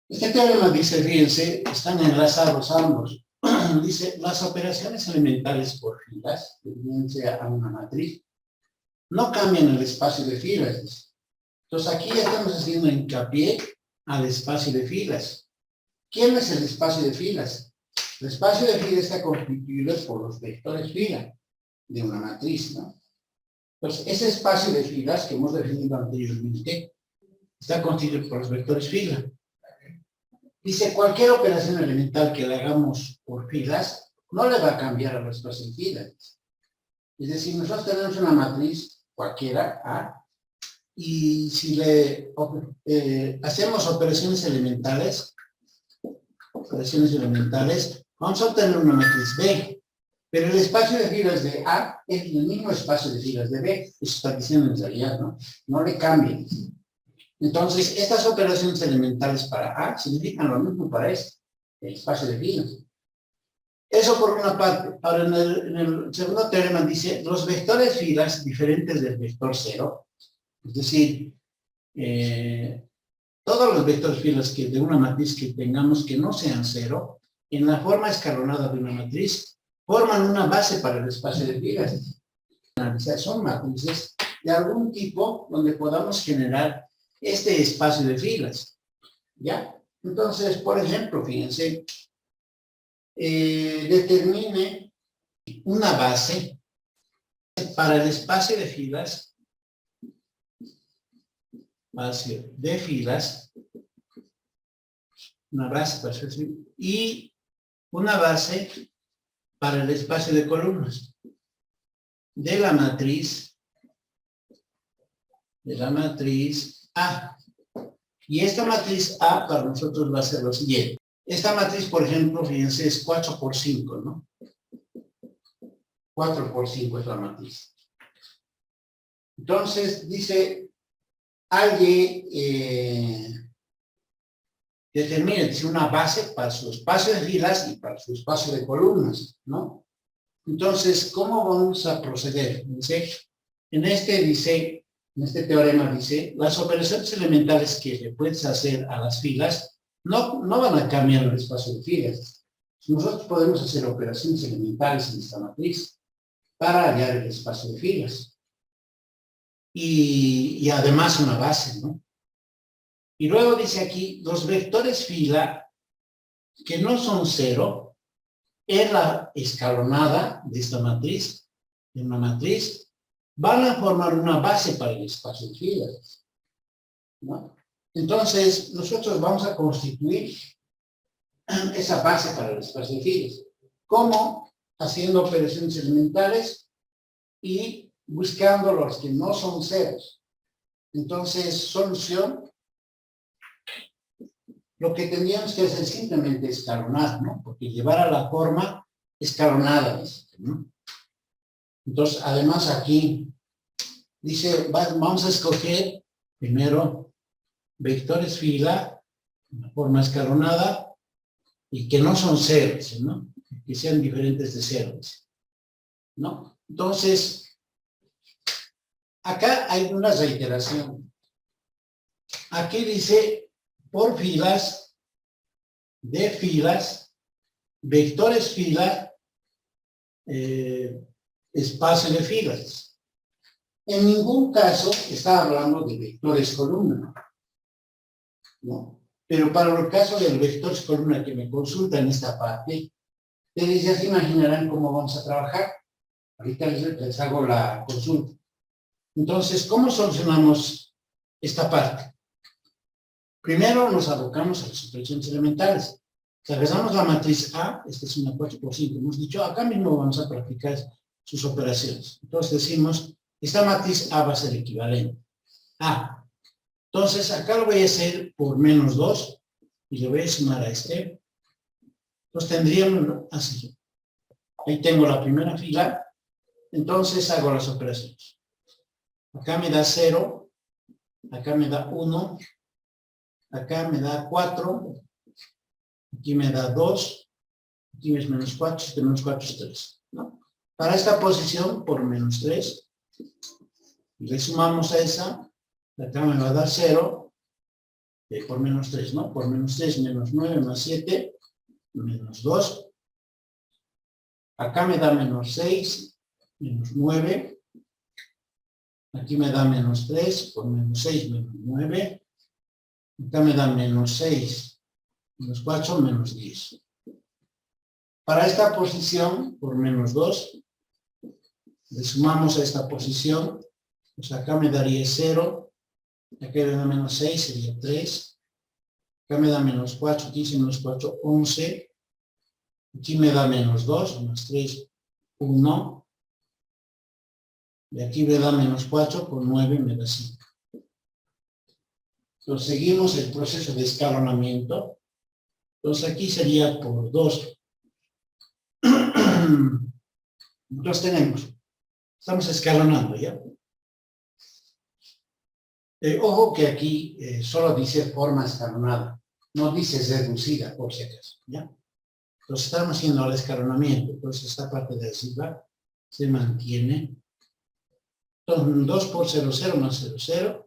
Este teorema dice, fíjense, están enlazados ambos. Dice, las operaciones elementales por filas, tendencia a una matriz, no cambian el espacio de filas. Entonces aquí ya estamos haciendo hincapié al espacio de filas. ¿Quién es el espacio de filas? El espacio de filas está constituido por los vectores fila de una matriz, ¿no? Entonces, ese espacio de filas que hemos definido anteriormente está constituido por los vectores fila. Dice, cualquier operación elemental que la hagamos por filas no le va a cambiar al espacio de filas. Es decir, nosotros tenemos una matriz cualquiera, A, y si le hacemos operaciones elementales, vamos a obtener una matriz B, pero el espacio de filas de A es el mismo espacio de filas de B. Eso está diciendo en realidad, ¿no? No le cambien. Entonces, estas operaciones elementales para A significan lo mismo para el espacio de filas. Eso por una parte. Ahora, en el segundo teorema dice, los vectores filas diferentes del vector cero, es decir, todos los vectores filas que de una matriz que tengamos que no sean cero, en la forma escalonada de una matriz, forman una base para el espacio de filas. O sea, son matrices de algún tipo donde podamos generar este espacio de filas, ¿ya? Entonces, por ejemplo, fíjense, determine una base para el espacio de filas, una base para y una base para el espacio de columnas de la matriz A. Y esta matriz A para nosotros va a ser lo siguiente. Esta matriz, por ejemplo, fíjense, es 4 por 5, ¿no? 4 por 5 es la matriz. Entonces, dice, alguien determine una base para su espacio de filas y para su espacio de columnas, ¿no? Entonces, ¿cómo vamos a proceder? Dice, en este teorema dice, las operaciones elementales que le puedes hacer a las filas no van a cambiar el espacio de filas. Nosotros podemos hacer operaciones elementales en esta matriz para hallar el espacio de filas. Y además una base, ¿no? Y luego dice aquí, los vectores fila que no son cero en la escalonada de esta matriz, de una matriz, van a formar una base para el espacio de filas, ¿no? Entonces, nosotros vamos a constituir esa base para el espacio de filas. ¿Cómo? Haciendo operaciones elementales y buscando los que no son ceros. Entonces, solución, lo que tendríamos que hacer simplemente escalonar, ¿no? Porque llevar a la forma escalonada, ¿no? Entonces, además aquí dice, vamos a escoger primero vectores fila, una forma escalonada, y que no son ceros, ¿no? Que sean diferentes de ceros, ¿no? Entonces, acá hay una reiteración. Aquí dice, por filas, de filas, vectores fila, espacio de filas. En ningún caso está hablando de vectores columna, ¿no? Pero para el caso del vectores columna que me consulta en esta parte, ustedes ya se imaginarán cómo vamos a trabajar. Ahorita les hago la consulta. Entonces, ¿cómo solucionamos esta parte? Primero nos abocamos a las operaciones elementales. Si regresamos la matriz A, esta es una 4 por 5, hemos dicho, acá mismo vamos a practicar sus operaciones. Entonces decimos, esta matriz A va a ser equivalente a. Entonces acá lo voy a hacer por menos 2 y le voy a sumar a este. Entonces tendríamos así. Ahí tengo la primera fila. Entonces hago las operaciones. Acá me da 0, acá me da 1, acá me da 4, aquí me da 2, aquí es menos 4, este menos 4 es 3, ¿no? Para esta posición, por menos 3, le sumamos a esa, acá me va a dar 0, por menos 3, ¿no? Por menos 3, menos 9, más 7, menos 2. Acá me da menos 6, menos 9. Aquí me da menos 3, por menos 6, menos 9. Acá me da menos 6, menos 4, menos 10. Para esta posición, por menos 2, le sumamos a esta posición, pues acá me daría 0, acá me da menos 6, sería 3, acá me da menos 4, 15 menos 4, 11, aquí me da menos 2, más 3, 1, y aquí me da menos 4, por 9 me da 5. Entonces seguimos el proceso de escalonamiento. Entonces aquí sería por 2. Entonces estamos escalonando, ¿ya? Ojo que aquí solo dice forma escalonada, no dice reducida, por si acaso, ¿ya? Entonces estamos haciendo el escalonamiento, entonces esta parte de arriba se mantiene. Entonces 2 por 0, 0 más 0, 0.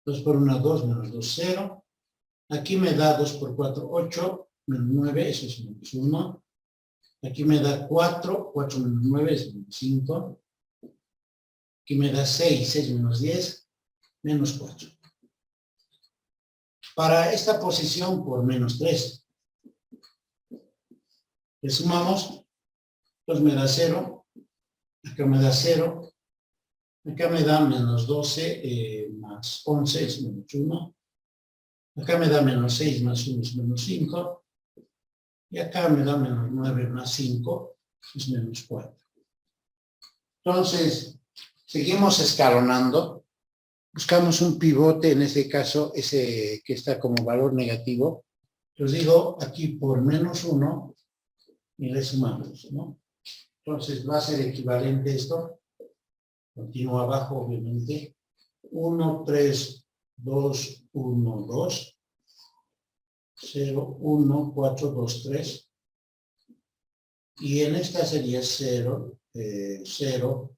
2 por 1, 2 menos 2, 0. Aquí me da 2 por 4, 8, menos 9, eso es menos 1. Aquí me da 4, 4 menos 9 es menos 5. Aquí me da 6, 6 menos 10, menos 4. Para esta posición por menos 3, le sumamos, pues me da 0, acá me da 0, acá me da menos 12 más 11 es menos 1, acá me da menos 6 más 1 es menos 5, y acá me da menos 9 más 5 es menos 4. Entonces, seguimos escalonando. Buscamos un pivote, en este caso, ese que está como valor negativo. Os digo aquí por menos 1 y le sumamos, ¿no? Entonces va a ser equivalente esto. Continúa abajo, obviamente. 1, 3, 2, 1, 2. 0, 1, 4, 2, 3. Y en esta sería 0, 0,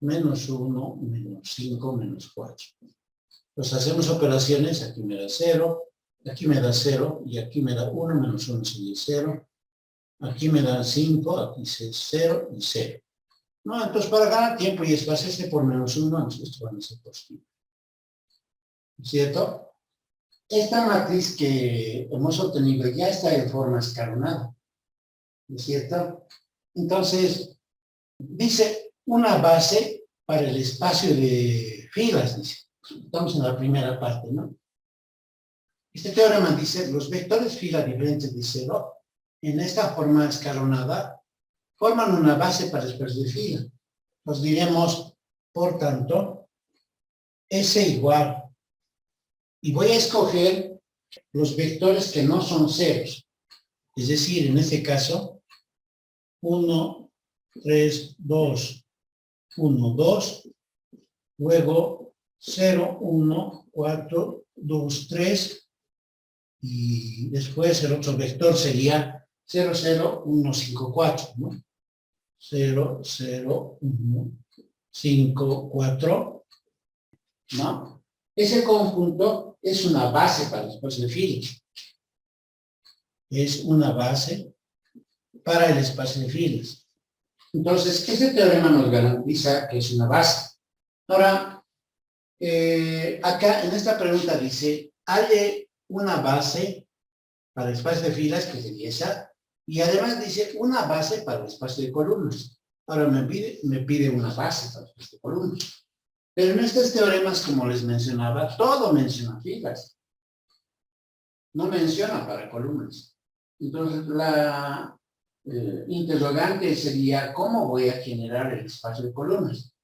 menos 1, menos 5, menos 4. Pues hacemos operaciones, aquí me da 0, aquí me da 0, y aquí me da 1, menos 1 sería 0. Aquí me da 5, aquí es 0 y 0. No, entonces para ganar tiempo y espacio por menos 1, esto va a ser positivo. ¿Cierto? Esta matriz que hemos obtenido ya está en forma escalonada. ¿No es cierto? Entonces, dice una base para el espacio de filas, dice. Estamos en la primera parte, ¿no? Este teorema dice, los vectores fila diferentes de 0, en esta forma escalonada, forman una base para el espacio de fila. Nos diremos, por tanto, S igual. Y voy a escoger los vectores que no son ceros. Es decir, en este caso, 1, 3, 2, 1, 2, luego 0, 1, 4, 2, 3, y después el otro vector sería 0, 0, 1, 5, 4, ¿no? 0, 0, 1, 5, 4, ¿no? Ese conjunto es una base para el espacio de filas. Es una base para el espacio de filas. Entonces, este teorema nos garantiza que es una base. Ahora, acá en esta pregunta dice, hay una base para el espacio de filas, que sería esa, y además dice una base para el espacio de columnas. Ahora me pide una base para el espacio de columnas. Pero en estos teoremas, como les mencionaba, todo menciona filas. No menciona para columnas. Entonces, la interrogante sería, ¿cómo voy a generar el espacio de columnas?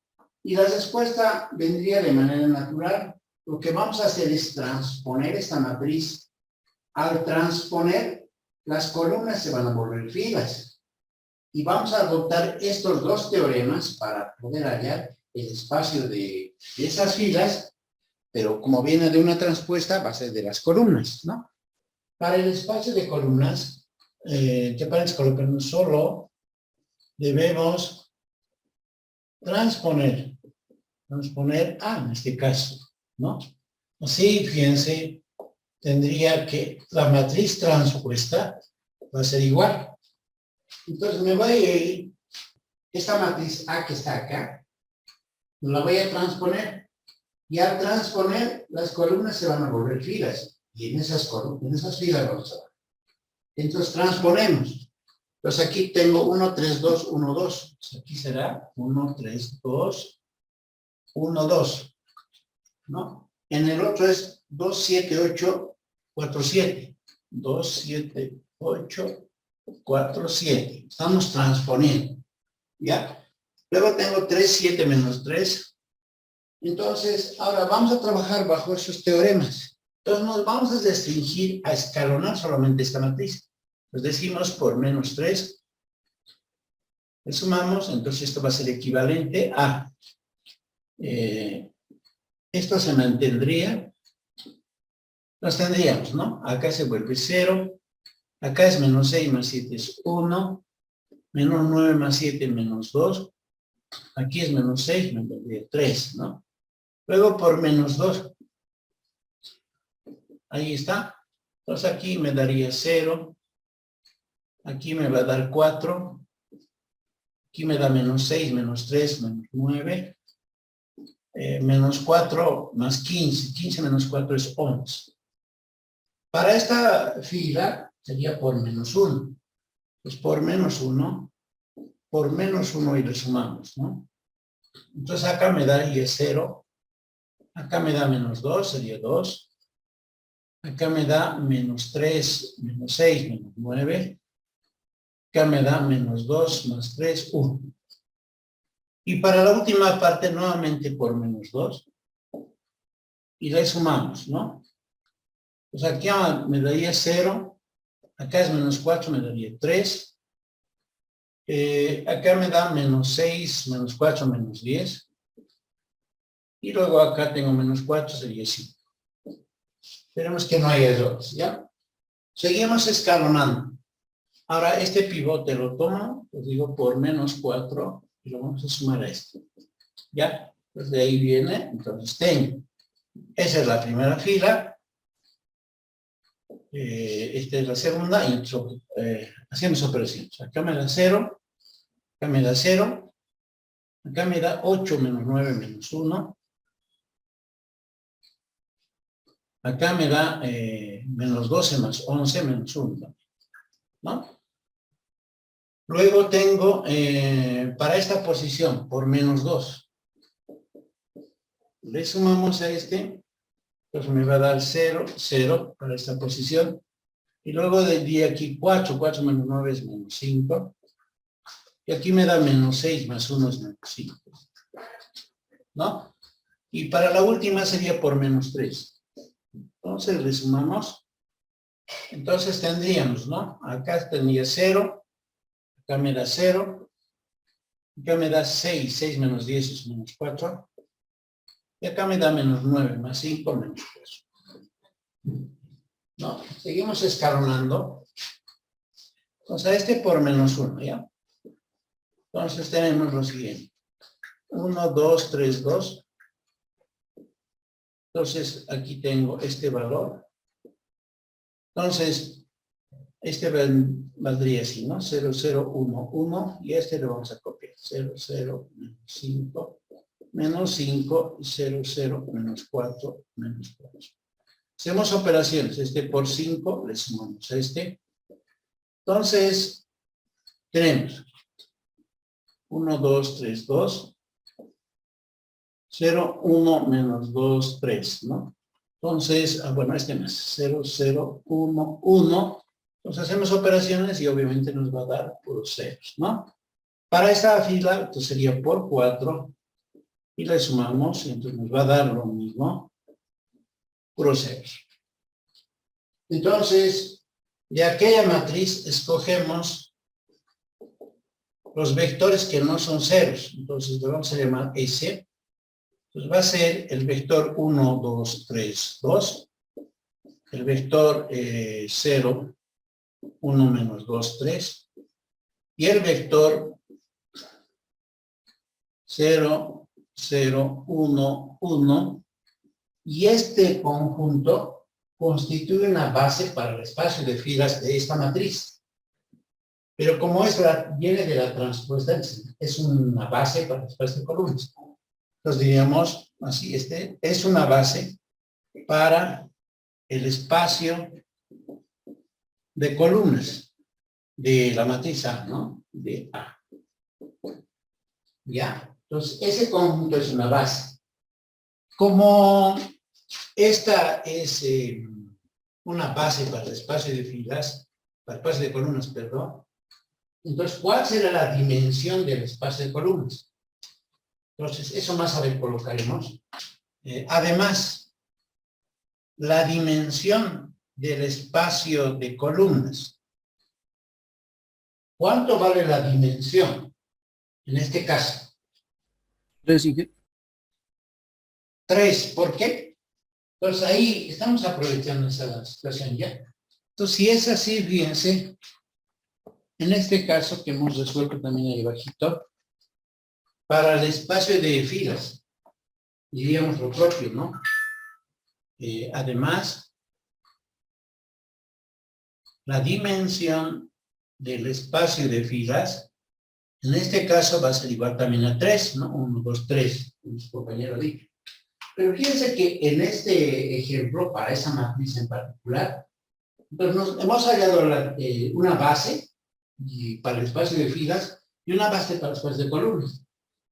Y la respuesta vendría de manera natural. Lo que vamos a hacer es transponer esta matriz. Al transponer, las columnas se van a volver filas. Y vamos a adoptar estos dos teoremas para poder hallar el espacio de esas filas, pero como viene de una transpuesta, va a ser de las columnas, ¿no? Para el espacio de columnas, que parece colocar solo, debemos transponer A en este caso, ¿no? Así, fíjense, tendría que la matriz transpuesta va a ser igual. Entonces me voy a ir, esta matriz A que está acá, la voy a transponer. Y al transponer, las columnas se van a volver filas. Y en esas filas vamos a ver. Entonces transponemos. Entonces aquí tengo 1, 3, 2, 1, 2. Aquí será 1, 3, 2, 1, 2. ¿No? En el otro es 2, 7, 8, 4, 7. 2, 7, 8, 4, 7. Estamos transponiendo. ¿Ya? Luego tengo 3, 7 menos 3. Entonces, ahora vamos a trabajar bajo esos teoremas. Entonces nos vamos a restringir a escalonar solamente esta matriz. Pues decimos por menos 3. Le sumamos, entonces esto va a ser equivalente a... esto se mantendría. Nos tendríamos, ¿no? Acá se vuelve 0. Acá es menos 6 más 7 es 1. Menos 9 más 7 menos 2. Aquí es menos 6, me vendría 3, ¿no? Luego por menos 2. Ahí está. Entonces aquí me daría 0. Aquí me va a dar 4. Aquí me da menos 6, menos 3, menos 9. Menos 4 más 15. 15 menos 4 es 11. Para esta fila sería por menos 1. Pues por menos 1 y le sumamos, ¿no? Entonces acá me daría 0. Acá me da menos 2, sería 2. Acá me da menos 3, menos 6, menos 9. Acá me da menos 2 más 3, 1. Y para la última parte, nuevamente por menos 2. Y le sumamos, ¿no? Pues aquí me daría 0. Acá es menos 4, me daría 3. Acá me da menos 6, menos 4, menos 10. Y luego acá tengo menos 4, sería 5. Esperemos que no haya errores, ¿ya? Seguimos escalonando. Ahora, este pivote lo tomo, pues digo, por menos 4, y lo vamos a sumar a este. ¿Ya? Pues de ahí viene, entonces tengo. Esa es la primera fila. Esta es la segunda, y hacemos operaciones. Acá me da 0, acá me da 0, acá me da 8 menos 9 menos 1. Acá me da menos 12 más 11 menos 1. ¿No? Luego tengo, para esta posición, por menos 2. Le sumamos a este, pues me va a dar 0, 0 para esta posición. Y luego de aquí 4, 4 menos 9 es menos 5. Y aquí me da menos 6 más 1 es menos 5. ¿No? Y para la última sería por menos 3. Entonces le sumamos. Entonces tendríamos, ¿no? Acá tendría 0. Acá me da 0. Acá me da 6. 6 menos 10 es menos 4. Y acá me da menos 9 más 5 menos 4. No, seguimos escalonando. Entonces, este por menos 1, ¿ya? Entonces tenemos lo siguiente. 1, 2, 3, 2. Entonces, aquí tengo este valor. Entonces, este valdría así, ¿no? 0, 0, 1, 1. Y este lo vamos a copiar. 0, 0, menos 5, menos 5, 0, 0, menos 4, menos 4. Hacemos operaciones. Este por 5, le sumamos a este. Entonces, tenemos 1, 2, 3, 2. 0, 1, menos 2, 3, ¿no? Entonces, bueno, este más 0, 0, 1, 1. Entonces hacemos operaciones y obviamente nos va a dar puros ceros, ¿no? Para esta fila, entonces sería por 4 y le sumamos y entonces nos va a dar lo mismo, puros ceros. Entonces, de aquella matriz escogemos los vectores que no son ceros. Entonces le vamos a llamar S. Pues va a ser el vector 1, 2, 3, 2. El vector 0, 1 menos 2, 3. Y el vector 0, 0, 1, 1. Y este conjunto constituye una base para el espacio de filas de esta matriz. Pero como viene de la transpuesta, es una base para el espacio de columnas. Entonces diríamos así, es una base para el espacio de columnas de la matriz A, ¿no? De A. ¿Ya? Entonces, ese conjunto es una base. Como esta es una base para el espacio de filas, para el espacio de columnas, perdón, entonces, ¿cuál será la dimensión del espacio de columnas? Entonces, eso más a ver colocaremos. Además, la dimensión del espacio de columnas. ¿Cuánto vale la dimensión? En este caso. 3, Inge. 3, ¿por qué? Entonces ahí estamos aprovechando esa situación ya. Entonces, si es así, fíjense, en este caso que hemos resuelto también ahí bajito, para el espacio de filas, diríamos lo propio, ¿no? Además, la dimensión del espacio de filas, en este caso va a ser igual también a 3, ¿no? 1, 2, 3, mis compañeros dijo. Pero fíjense que en este ejemplo, para esa matriz en particular, pues hemos hallado una base para el espacio de filas y una base para el espacio de columnas.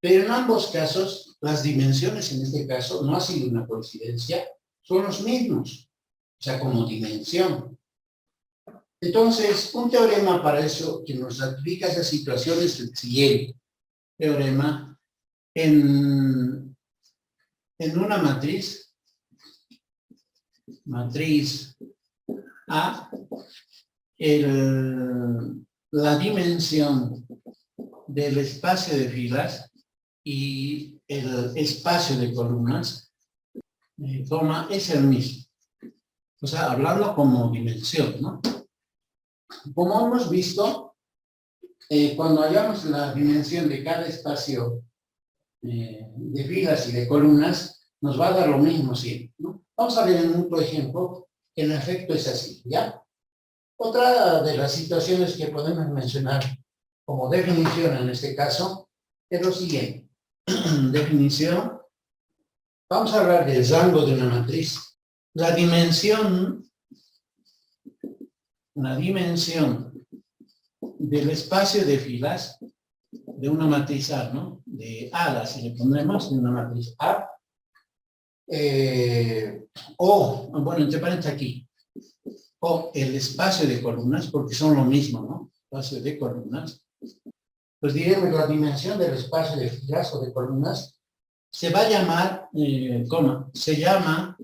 Pero en ambos casos, las dimensiones en este caso, no ha sido una coincidencia, son los mismos, o sea, como dimensión. Entonces, un teorema para eso que nos aplica esa situación es el siguiente. Teorema en una matriz A, la dimensión del espacio de filas y el espacio de columnas, es el mismo. O sea, hablando como dimensión, ¿no? Como hemos visto, cuando hallamos la dimensión de cada espacio de filas y de columnas, nos va a dar lo mismo siempre, ¿no? Vamos a ver en otro ejemplo que en efecto es así, ¿ya? Otra de las situaciones que podemos mencionar como definición en este caso es lo siguiente. Definición. Vamos a hablar del rango de una matriz. La dimensión del espacio de filas de una matriz A, ¿no? De A, si le ponemos de una matriz A, bueno, entre paréntesis aquí, o el espacio de columnas, porque son lo mismo, ¿no? Espacio de columnas. Pues diremos la dimensión del espacio de filas o de columnas se va a llamar, se llama,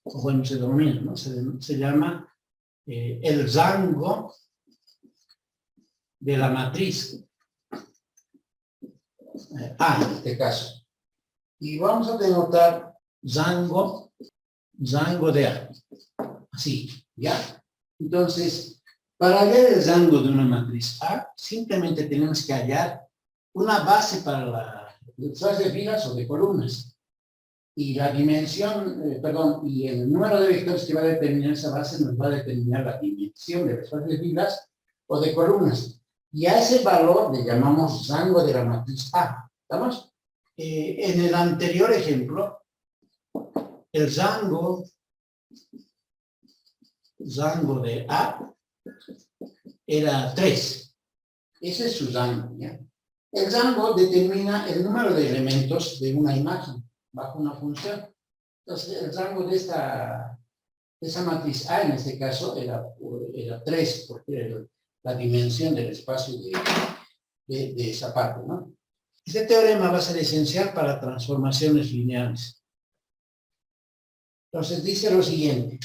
o bueno, se denomina, ¿no? Se llama el rango de la matriz A, en este caso. Y vamos a denotar rango de A. Así, ¿ya? Entonces, para hallar el rango de una matriz A, simplemente tenemos que hallar una base para el espacio de filas o de columnas. Y la dimensión, y el número de vectores que va a determinar esa base nos va a determinar la dimensión del espacio de filas o de columnas. Y a ese valor le llamamos rango de la matriz A. ¿Estamos? En el anterior ejemplo, el rango de A era 3. Ese es su rango, ¿ya? El rango determina el número de elementos de una imagen bajo una función. Entonces, el rango de esa matriz A, en este caso, era 3, porque era la dimensión del espacio de esa parte, ¿no? Este teorema va a ser esencial para transformaciones lineales. Entonces, dice lo siguiente.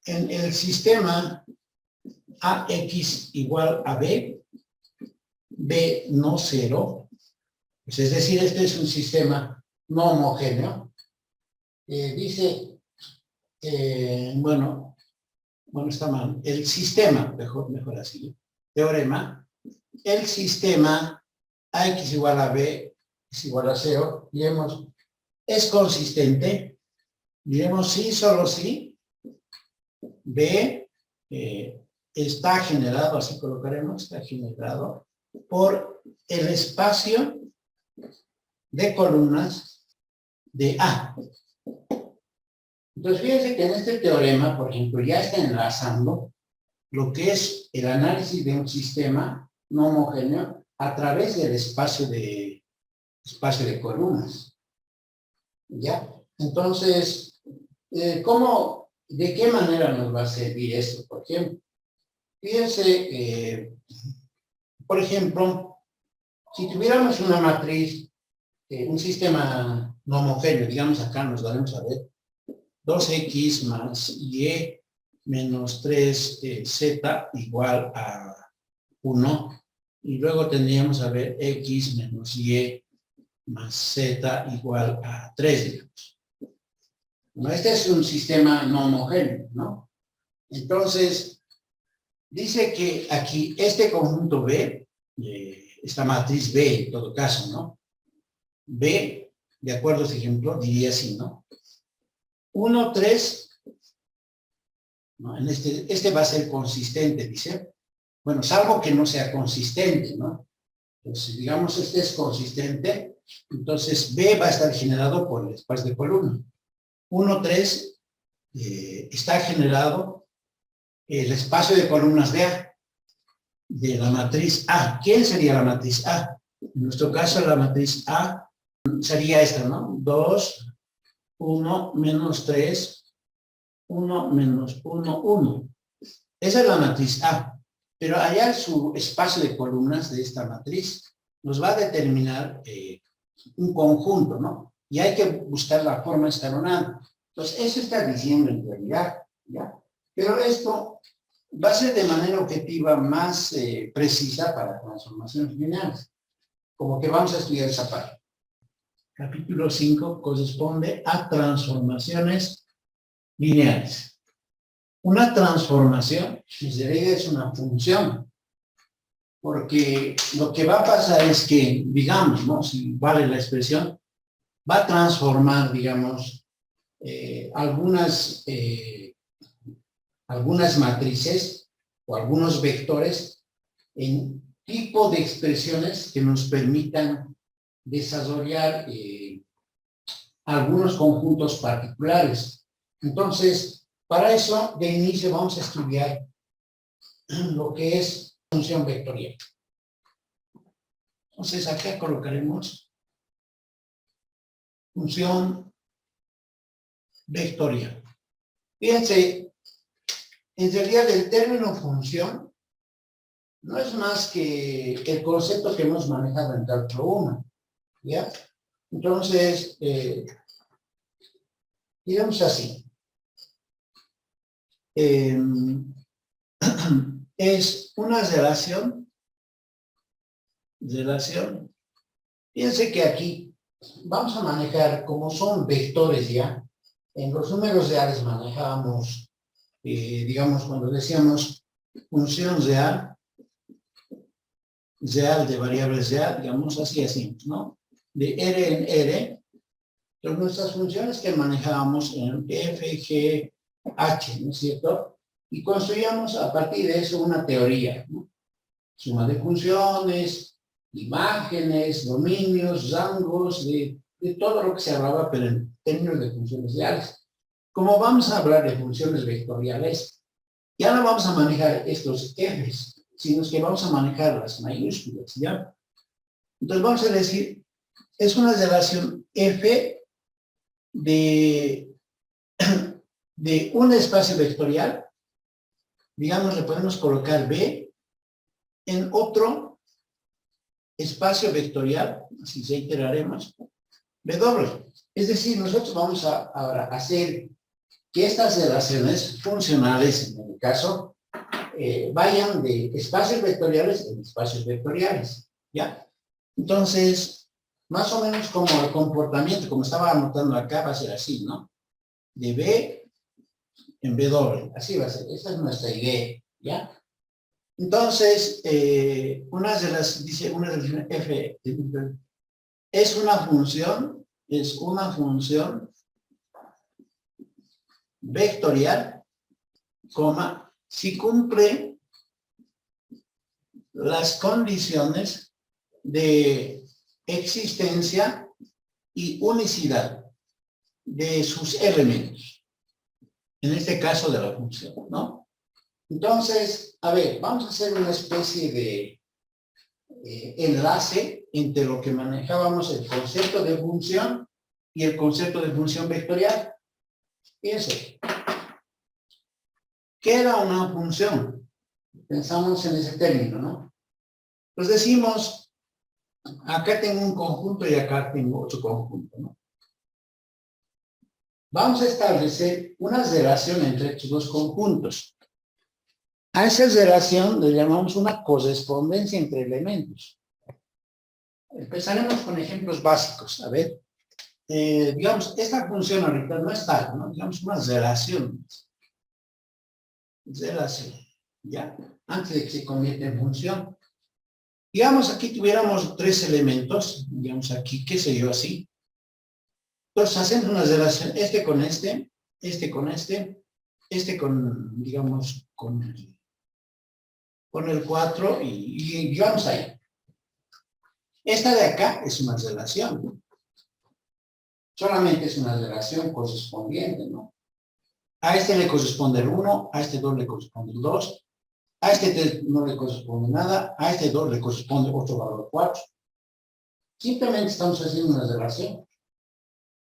En el sistema AX igual a B, B no cero, pues es decir, este es un sistema no homogéneo. Dice, bueno, está mal. El sistema, mejor así, teorema, el sistema AX igual a B es igual a 0, y es consistente Diremos sí, solo sí. B está generado, así colocaremos, está generado por el espacio de columnas de A. Entonces, fíjense que en este teorema, por ejemplo, ya está enlazando lo que es el análisis de un sistema no homogéneo a través del espacio de columnas. ¿Ya? Entonces, ¿de qué manera nos va a servir esto? Por ejemplo, fíjense, por ejemplo, si tuviéramos una matriz, un sistema no homogéneo, digamos acá nos daremos a ver 2x más y menos 3z igual a 1, y luego tendríamos a ver x menos y más z igual a 3, digamos. Bueno, este es un sistema no homogéneo, ¿no? Entonces, dice que aquí este conjunto B, esta matriz B en todo caso, ¿no? B, de acuerdo a este ejemplo, diría así, ¿no? 1, 3, ¿no? En este va a ser consistente, dice. Bueno, salvo que no sea consistente, ¿no? Entonces, digamos, este es consistente, entonces B va a estar generado por el espacio de columna. 1, 3 está generado el espacio de columnas de A, de la matriz A. ¿Quién sería la matriz A? En nuestro caso, la matriz A sería esta, ¿no? 2, 1, menos 3, 1, menos 1, 1. Esa es la matriz A. Pero allá su espacio de columnas de esta matriz nos va a determinar un conjunto, ¿no? Y hay que buscar la forma escalonada. Entonces, eso está diciendo en realidad, ¿ya? Pero esto va a ser de manera objetiva más precisa para transformaciones lineales. Como que vamos a estudiar esa parte. Capítulo 5 corresponde a transformaciones lineales. Una transformación, en realidad es una función, porque lo que va a pasar es que, digamos, ¿no? Si vale la expresión, va a transformar, digamos, algunas matrices o algunos vectores en tipo de expresiones que nos permitan desarrollar algunos conjuntos particulares. Entonces, para eso, de inicio vamos a estudiar lo que es función vectorial. Entonces, acá colocaremos función vectorial. Fíjense, en realidad el término función no es más que el concepto que hemos manejado en cálculo 1, ¿ya? Entonces, digamos así. Es una relación, fíjense que aquí vamos a manejar, como son vectores ya, en los números reales manejábamos, digamos, cuando decíamos función real de variables real, digamos así, ¿no? De R en R, entonces nuestras funciones que manejábamos en F, G, H, ¿no es cierto? Y construíamos a partir de eso una teoría, ¿no? Suma de funciones, imágenes, dominios, rangos, de todo lo que se hablaba, pero en términos de funciones reales. Como vamos a hablar de funciones vectoriales, ya no vamos a manejar estos Fs, sino que vamos a manejar las mayúsculas, ¿ya? Entonces vamos a decir, es una relación F de un espacio vectorial, digamos, le podemos colocar B en otro espacio vectorial, así se iteraremos, W. Es decir, nosotros vamos a ahora hacer que estas relaciones funcionales, en el caso, vayan de espacios vectoriales en espacios vectoriales, ¿ya? Entonces, más o menos como el comportamiento, como estaba anotando acá, va a ser así, ¿no? De B en W, así va a ser, esa es nuestra idea, ¿ya? Entonces, una de las, dice, una de las F es una función vectorial, coma, si cumple las condiciones de existencia y unicidad de sus elementos. En este caso de la función, ¿no? Entonces, a ver, vamos a hacer una especie de enlace entre lo que manejábamos el concepto de función y el concepto de función vectorial. Fíjense. ¿Qué era una función? Pensamos en ese término, ¿no? Pues decimos, acá tengo un conjunto y acá tengo otro conjunto, ¿no? Vamos a establecer una relación entre estos dos conjuntos. A esa relación le llamamos una correspondencia entre elementos. Empezaremos con ejemplos básicos. A ver, digamos, esta función ahorita no es tal, ¿no? Digamos, una relación. Relación, ¿ya? Antes de que se convierta en función. Digamos, aquí tuviéramos tres elementos, digamos aquí, qué sé yo, así. Entonces hacemos una relación, este con este, este con este, este con, digamos, con el 4 y vamos ahí. Esta de acá es una relación. Solamente es una relación correspondiente, ¿no? A este le corresponde el 1, a este 2 le corresponde el 2, a este 3 no le corresponde nada, a este 2 le corresponde otro valor 4. Simplemente estamos haciendo una relación.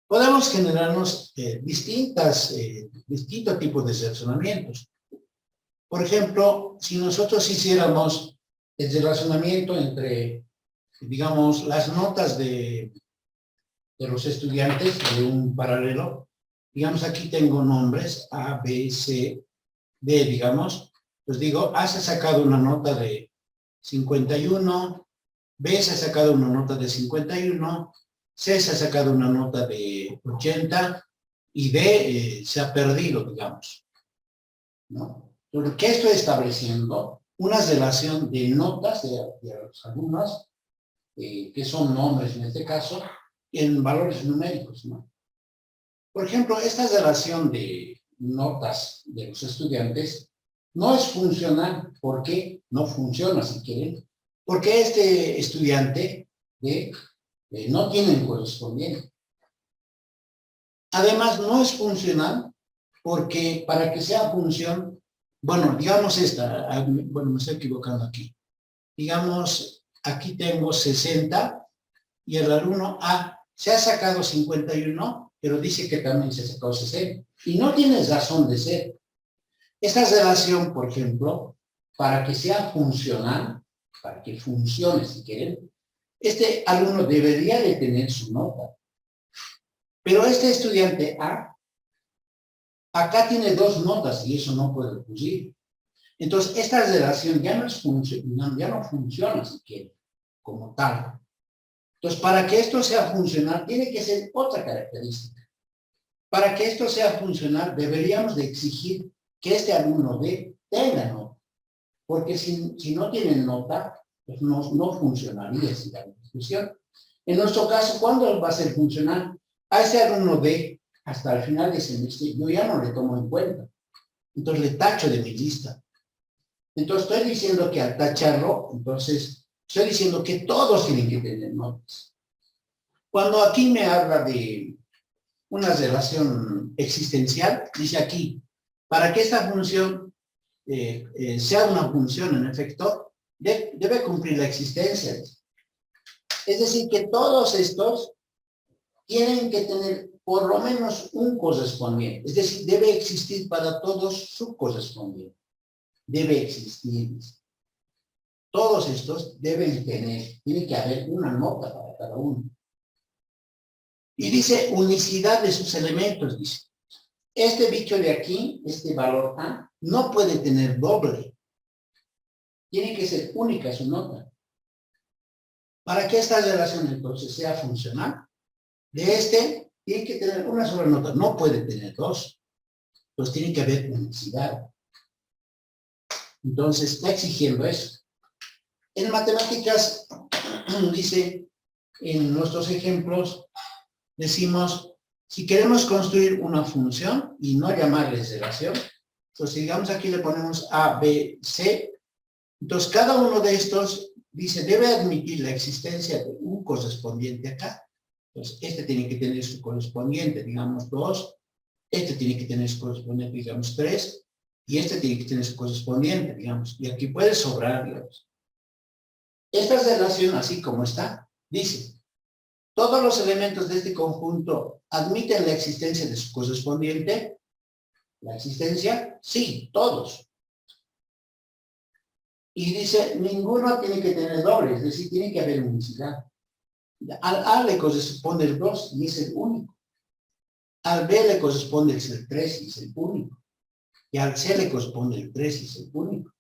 Podemos generarnos distintos tipos de relacionamientos. Por ejemplo, si nosotros hiciéramos el relacionamiento entre, digamos, las notas de los estudiantes de un paralelo, digamos, aquí tengo nombres A, B, C, D, digamos, pues digo, A se ha sacado una nota de 51, B se ha sacado una nota de 51, C se ha sacado una nota de 80 y D se ha perdido, digamos, ¿no? Entonces, ¿qué estoy estableciendo? Una relación de notas de los alumnos, que son nombres en este caso, en valores numéricos, ¿no? Por ejemplo, esta relación de notas de los estudiantes no es funcional. ¿Por qué? No funciona, si quieren. Porque este estudiante no tiene correspondiente. Además, no es funcional porque para que sea función, bueno, digamos esta, bueno, me estoy equivocando aquí. Digamos, aquí tengo 60 y el alumno A se ha sacado 51, pero dice que también se sacó 60. Y no tienes razón de ser. Esta relación, por ejemplo, para que sea funcional, para que funcione, si quieren, este alumno debería de tener su nota. Pero este estudiante A, acá tiene dos notas y eso no puede ocurrir. Entonces, esta relación ya no funciona, si quieren, como tal. Entonces, para que esto sea funcional, tiene que ser otra característica. Para que esto sea funcional, deberíamos de exigir que este alumno B tenga nota. Porque si no tiene nota, pues no funcionaría esa discusión. En nuestro caso, ¿cuándo va a ser funcional? A ese alumno B, hasta el final del semestre, yo ya no le tomo en cuenta. Entonces, le tacho de mi lista. Entonces, estoy diciendo que al tacharlo, entonces, estoy diciendo que todos tienen que tener notas. Cuando aquí me habla de una relación existencial, dice aquí, para que esta función sea una función en efecto, debe cumplir la existencia. Es decir, que todos estos tienen que tener por lo menos un correspondiente. Es decir, debe existir para todos su correspondiente. Debe existir. Todos estos deben tener, tiene que haber una nota para cada uno. Y dice unicidad de sus elementos, dice. Este bicho de aquí, este valor A, no puede tener doble. Tiene que ser única su nota. Para que esta relación entonces sea funcional, de este tiene que tener una sola nota, no puede tener dos. Pues tiene que haber unicidad. Entonces está exigiendo eso. En matemáticas, dice, en nuestros ejemplos, decimos Si queremos construir una función y no llamarles relación, entonces digamos aquí le ponemos A, B, C. Entonces cada uno de estos dice, debe admitir la existencia de un correspondiente acá. Entonces este tiene que tener su correspondiente, digamos 2. Este tiene que tener su correspondiente, digamos 3. Y este tiene que tener su correspondiente, digamos. Y aquí puede sobrar, digamos. Esta relación, así como está, dice, todos los elementos de este conjunto admiten la existencia de su correspondiente. ¿La existencia? Sí, todos. Y dice, ninguno tiene que tener doble, es decir, tiene que haber unicidad. Al A le corresponde el 2 y es el único. Al B le corresponde el 3 y es el único. Y al C le corresponde el 3 y es el único.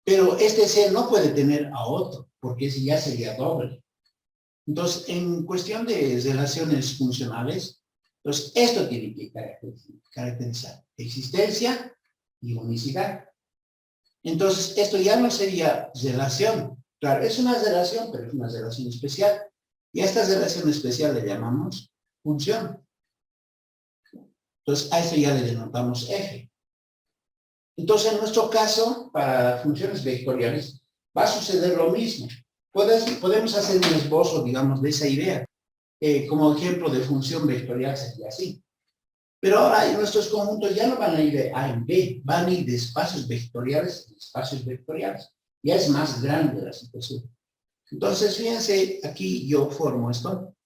Pero este C no puede tener a otro, porque ese ya sería doble. Entonces, en cuestión de relaciones funcionales, entonces esto tiene que caracterizar existencia y unicidad. Entonces, esto ya no sería relación. Claro, es una relación, pero es una relación especial. Y a esta relación especial le llamamos función. Entonces, a esto ya le denotamos F. Entonces, en nuestro caso, para funciones vectoriales, va a suceder lo mismo. Podemos hacer un esbozo, digamos, de esa idea. Como ejemplo de función vectorial sería así. Pero ahora nuestros conjuntos ya no van a ir de A en B, van a ir de espacios vectoriales a espacios vectoriales. Ya es más grande la situación. Entonces, fíjense, aquí yo formo esto.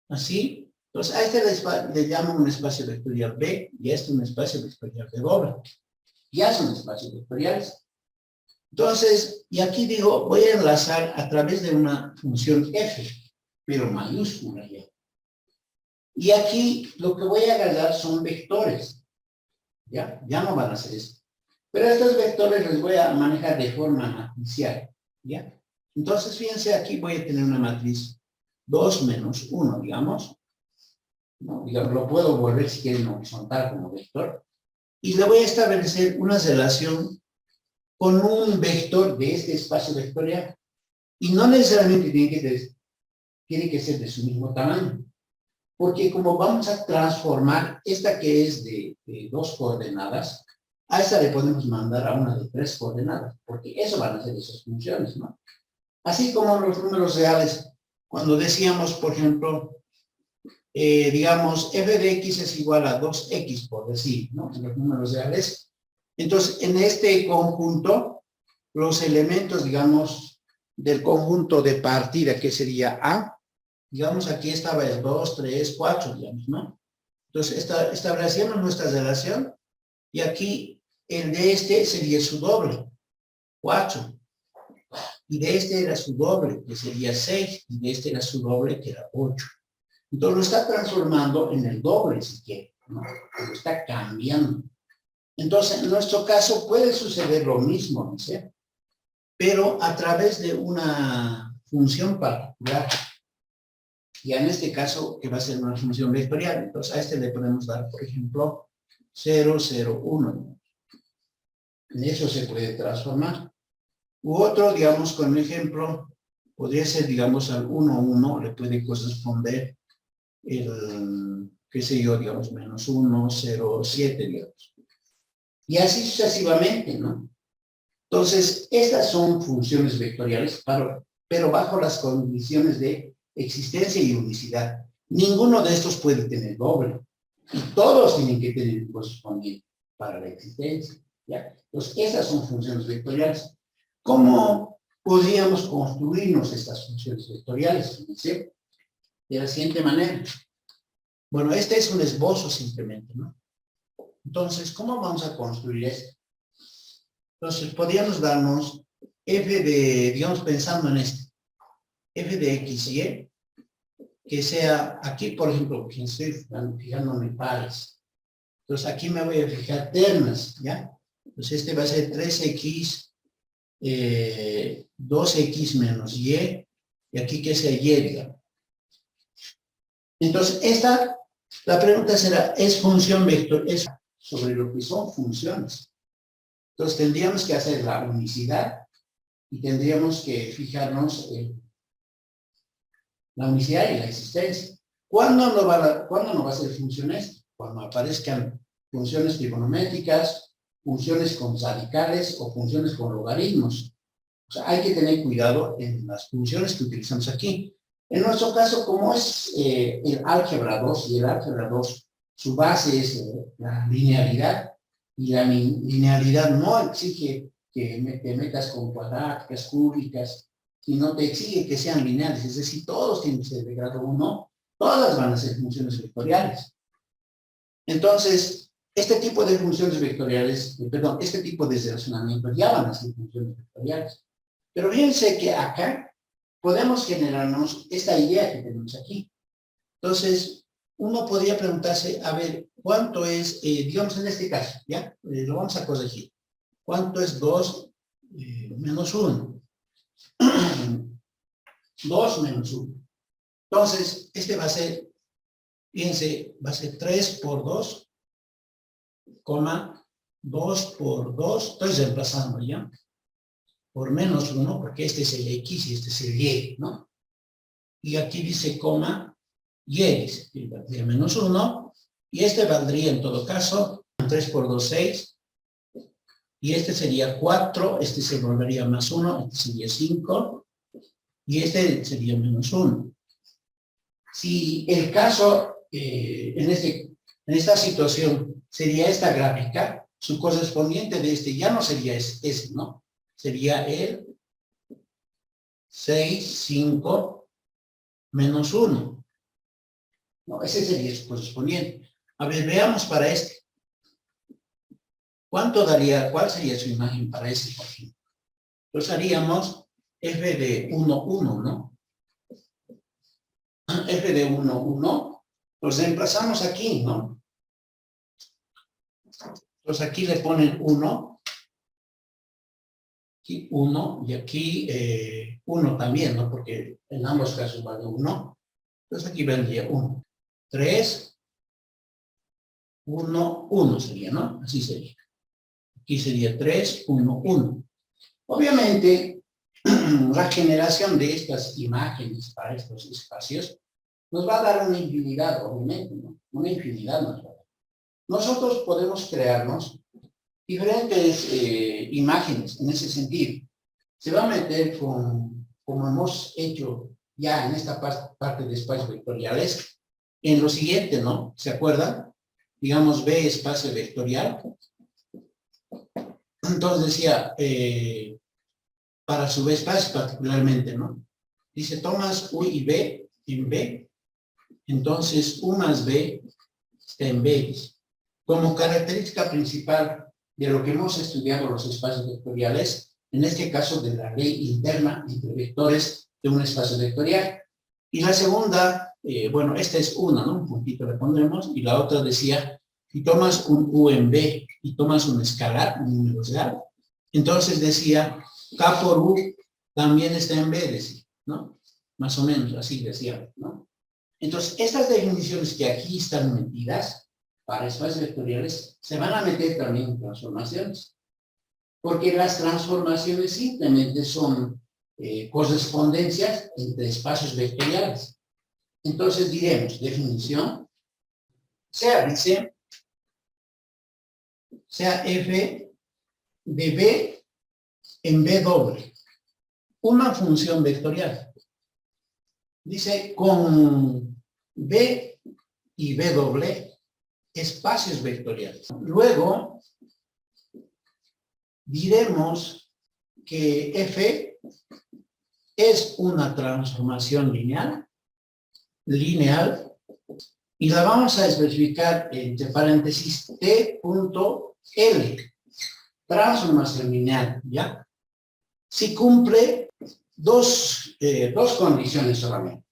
Así. Entonces, a este le llamo un espacio vectorial B y a este un espacio vectorial de doble. Ya son espacios vectoriales. Entonces, y aquí digo, voy a enlazar a través de una función F, pero mayúscula ya. Y aquí lo que voy a agarrar son vectores. ¿Ya? Ya no van a ser esto. Pero estos vectores los voy a manejar de forma matricial. ¿Ya? Entonces, fíjense, aquí voy a tener una matriz 2 menos 1, digamos. ¿No? Digamos, lo puedo volver si quieren horizontal como vector. Y le voy a establecer una relación con un vector de este espacio vectorial. Y no necesariamente tiene que ser de su mismo tamaño. Porque como vamos a transformar esta que es de 2 coordenadas, a esta le podemos mandar a una de 3 coordenadas, porque eso van a ser esas funciones, ¿no? Así como los números reales, cuando decíamos, por ejemplo, digamos, f de x es igual a 2x, por decir, ¿no? En los números reales. Entonces, en este conjunto, los elementos, digamos, del conjunto de partida, que sería A, digamos, aquí estaba el 2, 3, 4, digamos, ¿no? Entonces, establecemos nuestra relación y aquí el de este sería su doble, 4. Y de este era su doble, que sería 6. Y de este era su doble, que era 8. Entonces, lo está transformando en el doble, si quiere, ¿no? Lo está cambiando. Entonces, en nuestro caso puede suceder lo mismo, ¿no sé? Pero a través de una función particular. Y en este caso, que va a ser una función vectorial. Entonces, a este le podemos dar, por ejemplo, 0, 0, 1. En eso se puede transformar. U otro, digamos, con un ejemplo, podría ser, digamos, al 1, 1, le puede corresponder el, qué sé yo, digamos, menos 1, 0, 7, digamos. Y así sucesivamente, ¿no? Entonces, estas son funciones vectoriales, pero bajo las condiciones de existencia y unicidad. Ninguno de estos puede tener doble. Y todos tienen que tener correspondiente para la existencia. ¿Ya? Entonces, esas son funciones vectoriales. ¿Cómo podríamos construirnos estas funciones vectoriales? ¿Sí? De la siguiente manera. Bueno, este es un esbozo simplemente, ¿no? Entonces, ¿cómo vamos a construir esto? Entonces, podríamos darnos f de, digamos, pensando en esto, f de x y y, que sea, aquí, por ejemplo, que estoy fijándome pares. Entonces, aquí me voy a fijar ternas, ¿ya? Entonces, este va a ser 3x, 2x menos y aquí que sea y, digamos. Entonces, la pregunta será, ¿es función vector? Es sobre lo que son funciones. Entonces, tendríamos que hacer la unicidad y tendríamos que fijarnos en la unicidad y la existencia. ¿Cuándo no va a ser funciones? Cuando aparezcan funciones trigonométricas, funciones con radicales o funciones con logaritmos. O sea, hay que tener cuidado en las funciones que utilizamos aquí. En nuestro caso, como es el álgebra 2, y el álgebra 2, su base es la linealidad, y la linealidad no exige que te metas con cuadráticas, cúbicas, sino te exige que sean lineales, es decir, todos tienen que ser de grado 1, todas van a ser funciones vectoriales. Entonces, este tipo de funciones vectoriales, este tipo de relacionamiento ya van a ser funciones vectoriales. Pero fíjense que acá podemos generarnos esta idea que tenemos aquí. Entonces, uno podría preguntarse, a ver, ¿cuánto es, digamos en este caso, ya? Lo vamos a corregir. ¿Cuánto es 2 menos 1? 2 menos 1. Entonces, este va a ser, fíjense, va a ser 3 por 2, coma, 2 por 2, estoy reemplazando ya, por menos 1, porque este es el X y este es el Y, ¿no? Y aquí dice coma, Y, dice, que valdría menos 1, y este valdría en todo caso, 3 por 2, 6, y este sería 4, este se volvería más 1, este sería 5, y este sería menos 1. Si el caso, en esta situación, sería esta gráfica, su correspondiente de este ya no sería ese, ¿no? Sería el 6, 5, menos 1. No, ese sería su correspondiente. A ver, veamos para este. ¿Cuánto daría, cuál sería su imagen para ese, por ejemplo? Entonces haríamos f de 1, 1, ¿no? F de 1, 1, los reemplazamos aquí, ¿no? Entonces aquí le ponen 1, aquí 1, y aquí 1 también, ¿no? Porque en ambos casos vale 1. Entonces aquí vendría 1. 3, 1, 1 sería, ¿no? Así sería. Aquí sería 3, 1, 1. Obviamente, la generación de estas imágenes para estos espacios nos va a dar una infinidad, obviamente, ¿no? Una infinidad nos va a dar. Nosotros podemos crearnos diferentes imágenes en ese sentido. Se va a meter como hemos hecho ya en esta parte de espacios vectoriales, en lo siguiente, ¿no? ¿Se acuerdan? Digamos, B espacio vectorial. Entonces decía, para su espacio particularmente, ¿no? Dice, tomas U y B en B, entonces U más B está en B. Como característica principal de lo que hemos estudiado los espacios vectoriales, en este caso de la ley interna entre vectores de un espacio vectorial. Y la segunda, bueno, esta es una, ¿no? Un puntito le pondremos, y la otra decía, si tomas un U en B y tomas un escalar, un número real, entonces decía, K por U también está en B, decía, ¿no? Más o menos así decía, ¿no? Entonces, estas definiciones que aquí están metidas para espacios vectoriales se van a meter también en transformaciones, porque las transformaciones simplemente son correspondencias entre espacios vectoriales. Entonces diremos, definición, sea f de b en b doble, una función vectorial. Dice, con b y b doble, espacios vectoriales. Luego, diremos que f es una transformación lineal, y la vamos a especificar entre paréntesis t.l, transformación lineal, ¿ya? Si cumple dos condiciones solamente.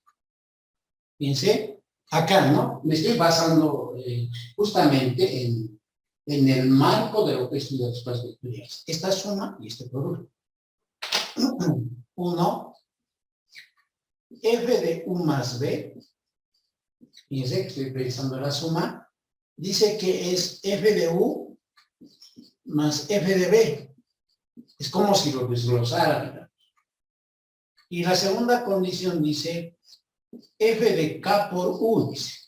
Fíjense, acá, ¿no? Me estoy basando justamente en el marco de lo que estudia los espacios vectoriales. Esta suma y este producto. 1, f de u más b, fíjense que estoy pensando en la suma, dice que es f de u más f de b. Es como si lo desglosara, digamos. Y la segunda condición dice f de k por u, dice.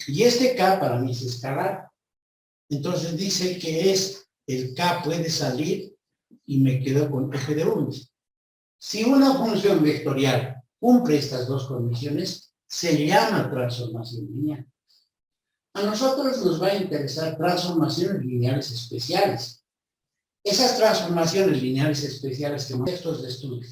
Y este k para mí es escalar. Entonces dice que el k puede salir y me quedo con f de u. Si una función vectorial cumple estas dos condiciones, se llama transformación lineal. A nosotros nos va a interesar transformaciones lineales especiales. Esas transformaciones lineales especiales que textos de estudio